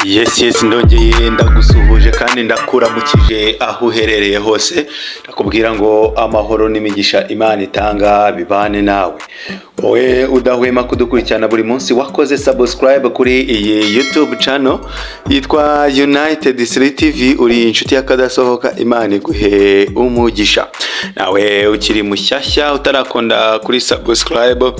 Yes ndongeye ndagusuhuje kandi ndakuramukije aho uherereye hose, ndakubwira ngo amahoro n'imigisha Imana itanga bibane nawe. Wowe udahwema kudukurikirana buri munsi, wakoze subscribe kuri iyi YouTube channel yitwa United City TV, uri inshuti y'akadasohoka, Imana iguhe umugisha. Nawe ukiri mushyashya utarakonda kuri subscribe,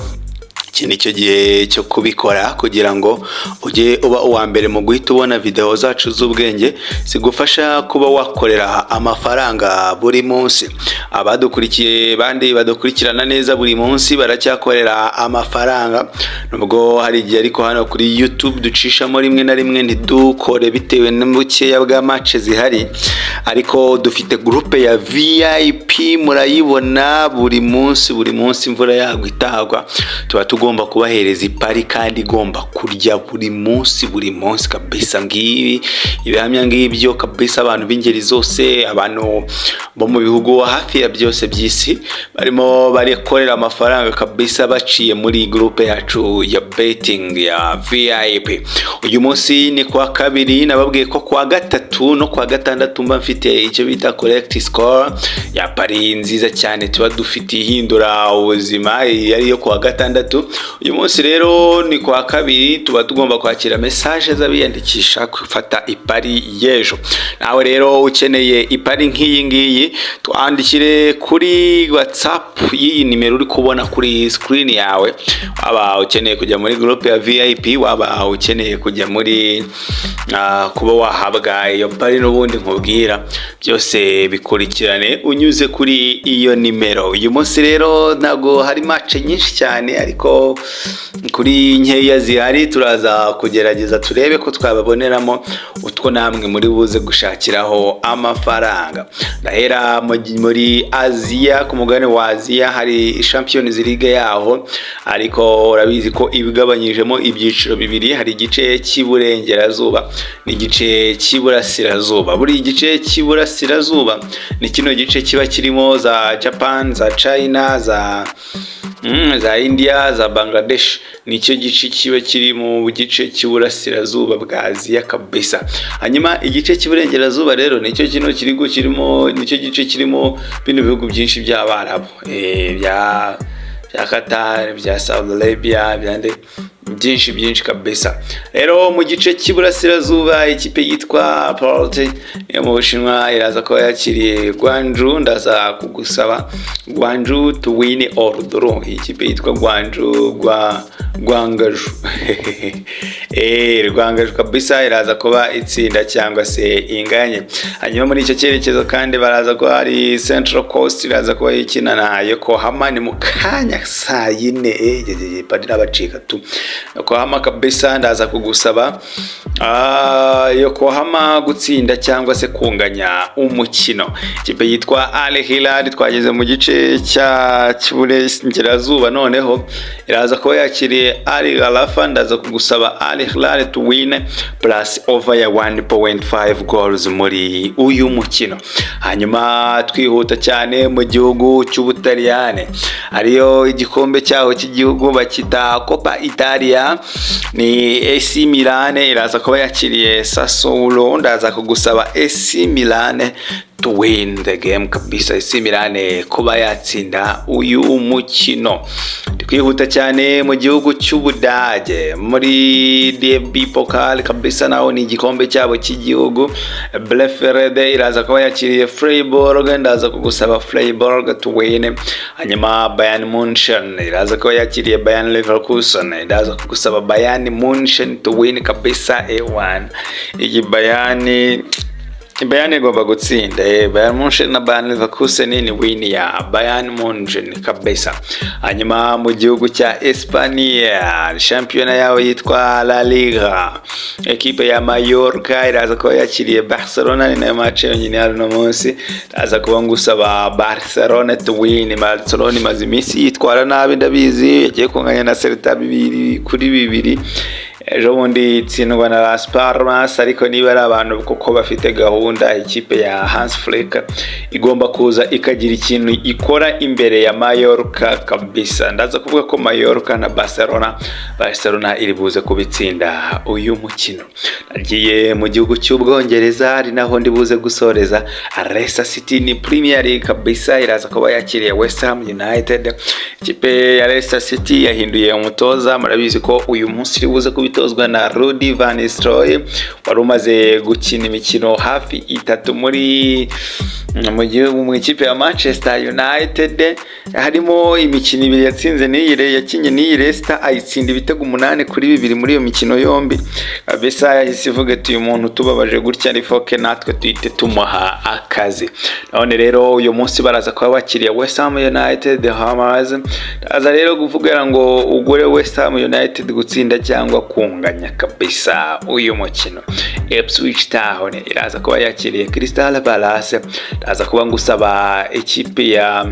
iki ni cyo gihe cyo kubikora kugira ngo ujye uba uwa mbere mu guhita ubona video zacu z'ubwenge zigufasha kuba wakorera amafaranga buri munsi. Abadukurikiye bandi badukurikirana neza buri munsi baracyakorera amafaranga, nubwo hari igihe ariko hano kuri YouTube ducishamo rimwe na rimwe ntidukore bitewe n'ubukeya bwa match zihari, ariko dufite groupe ya VIP murayibona buri munsi imvura yagwa itagwa, tuba tugomba kubahereza ipari kandi igomba kurya buri munsi kabisa. Ngibi ibihamya ngibyo kabisa, abantu b'ingeri zose, abantu bo mu bihugu hafi ya byose by'isi barimo barikorera amafaranga kabisa baciye muri groupe yacu ya betting ya VIP. Uyu munsi ni kwa kabiri, nababwiye ko kwa gatatu no kwa gatandatu mba mfite icyo bita correct score ya pari nziza cyane tuba dufite ihindura ubuzima, ariyo kwa gatandatu. Uyu munsi rero ni kwa kabiri, tuba tugomba kwakira message z'abiyandikisha gufata ipari y'ejo. Nawe rero ukeneye ipari nk'iyi ngiyi, twandikire kuri WhatsApp y'iyi nimero uri kubona kuri screen yawe. Waba ukeneye kujya muri groupe ya VIP, waba ukeneye kujya muri kuba wahabwa iyo pari n'ubundi nkubwira, byose bikurikirane unyuze kuri iyo nimero. Uyu munsi rero ntago hari match nyinshi cyane, ariko kuri nkeya zihari turaza kugerageza turebe ko twababoneramo utwo namwe muri buze gushakiraho amafaranga. Ndahera muri Aziya, ku mugabane wa Aziya hari Champions League yaho, ariko urabizi ko ibigabanyijemo ibyiciro bibiri, hari igice cy'iburengerazuba n'igice cy'iburasirazuba. Buri gice cy'iburasirazuba ni kino gice kiba kirimo za Japan, za China, za India, za Bangladesh. Nicyo gice kiba kiri mu gice cy'iburasirazuba bwa Aziya kabisa. Hanyuma igice cy'iburengerazuba rero nicyo kirimo nicyo gice kirimo bino bihugu byinshi by'Abarabu, bya Qatar, bya Saudi Arabia, byinshi kabisa. Rero mu gice cy'iburasirazuba ikipe yitwa Port yo mu Bushinwa iraza ko yakiriye Guangzhou. Ndaza kugusaba Guangzhou to win or draw. Ikipe yitwa Guangzhou Guangzhou kabisa iraza kuba itsinda cyangwa se inganye. Hanyuma muri icyo cyerekezo kandi baraza ko hari Central Coast iraza kuba ikina na Yokohama, ni mu kanya saa 4 padi n'abacika tu. Yokohama kabisa ndaza kugusaba Yokohama gutsinda cyangwa se kunganya umukino. Ikipe yitwa Al Hilal twageze mu gice cy'iburengerazuba, noneho iraza ko yakiriye Al Gharafa. Ndaza kugusaba Al Hilal to win plus over ya 1.5 goals muri uyu mukino. Hanyuma twihuta cyane mu gihugu cy'Ubutaliyane, ariyo igikombe cyaho cy'igihugu bakita Coppa Italia, ni AC Milan iraza kuba yakiriye Sassuolo. Ndaza kugusaba AC Milan to win the game kabisa, AC Milan kuba yatsinda uyu mukino. Twihuta cyane mu gihugu cy'Ubudage, muri DFB Pokal kabisa, naho ni igikombe cyabo cy'igihugu. Bielefeld iraza kuba yakiriye Freiburg. Ndaza kugusaba Freiburg to win. Hanyuma Bayern Munchen iraza kuba yakiriye Bayern Leverkusen. Ndaza kugusaba Bayern Munchen to win kabisa. A1 iyi Bayern igomba gutsinda. Bayern Munchen na Bayern Leverkusen ni win ya Bayern Munchen kabisa. Hanyuma mu gihugu cya Espanya, championa yao yitwa La Liga, ekipe ya Mallorca iraza kuba yakiriye Barcelona. Ni nayo match yonyine hano no munsi. Ndaza kuba ngusaba Barcelona to win. Barcelona imaze iminsi yitwara nabi ndabizi, yagiye kunganya na Celta 2-2. ejo bundi itsindwa na Las Palmas, ariko niba ari abantu kuko bafite gahunda, ikipe ya Hans Flick igomba kuza ikagira ikintu ikora imbere ya Mallorca kabisa. Ndaza kuvuga ko Mallorca na Barcelona iri buze kubitsinda uyu mukino. Nagiye mu gihugu cy'Ubwongereza, ari naho ndi buze gusoreza. Leicester City ni Premier League kabisa, iraza kuba yakiriye West Ham United. Ikipe ya Leicester City yahinduye umutoza, murabizi ko uyu munsi iri buze kubitozwa na Rudy van Nistelrooy, wari umaze gukina imikino hafi 3 mu ikipe ya Manchester United. Harimo imikino 2 yatsinze yakinye n'iyi Leicester, ayitsinda ibitego 8-2 muri iyo mikino yombi. Kabisa yahise ivuga ati uyu muntu tubabaje gutya ari foke natwe tuhite tumuha akazi. None rero uyu munsi baraza kuba bakiriye West Ham United Hammers. Aza rero kuvugira ngo ugure West Ham United gutsinda cyangwa kunganya kabisa uyu mukino. Ipswich Town iraza kuba yakiriye Crystal Palace. Ndaza kuba ngusaba ikipe ya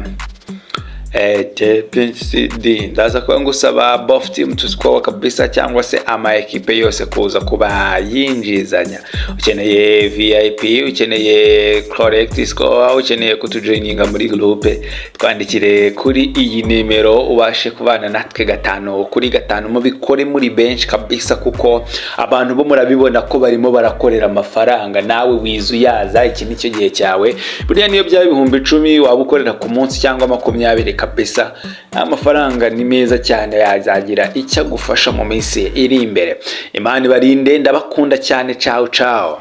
ndaza kuba ngusaba both team to score kabisa, cyangwa se ama ekipe yose kuza kuba yinjizanya. Ukeneye VIP, ukeneye correct score, ukeneye kutujoininga muri groupe, twandikire kuri iyi nimero ubashe kubana natwe 5 kuri 5 mubikore muri bench kabisa, kuko abantu bo murabibona ko barimo barakorera amafaranga. Nawe wizuyaza, iki nicyo gihe cyawe. Buriya niyo byaba 10,000 waba ukorera ku munsi cyangwa 20 kabisa, amafaranga ni meza cyane, yazagira icyo gufasha mu minsi iri imbere. Imana barinde, ndabakunda cyane. Ciao ciao.